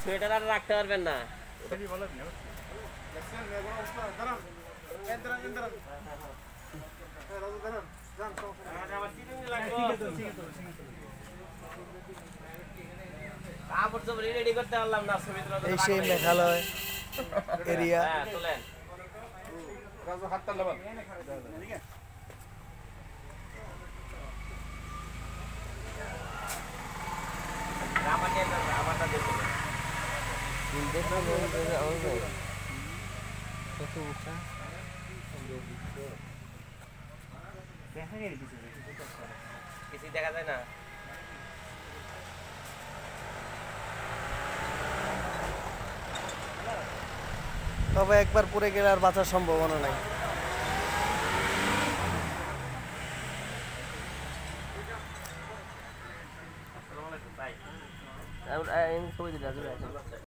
Sweater আর রাখতে পারবেন না। কাপড় চোপড় রেডি করতে পারলাম না, ছবি তোলা এই সেই মেঘালয় এরিয়া। হ্যাঁ তোলেন। রাজু হাতটা লাগান আমারটা দেখুন কিছুই দেখা যায় না। তবে একবার পড়ে গেলে আর বাঁচার সম্ভাবনা নাই। ছবি দিলে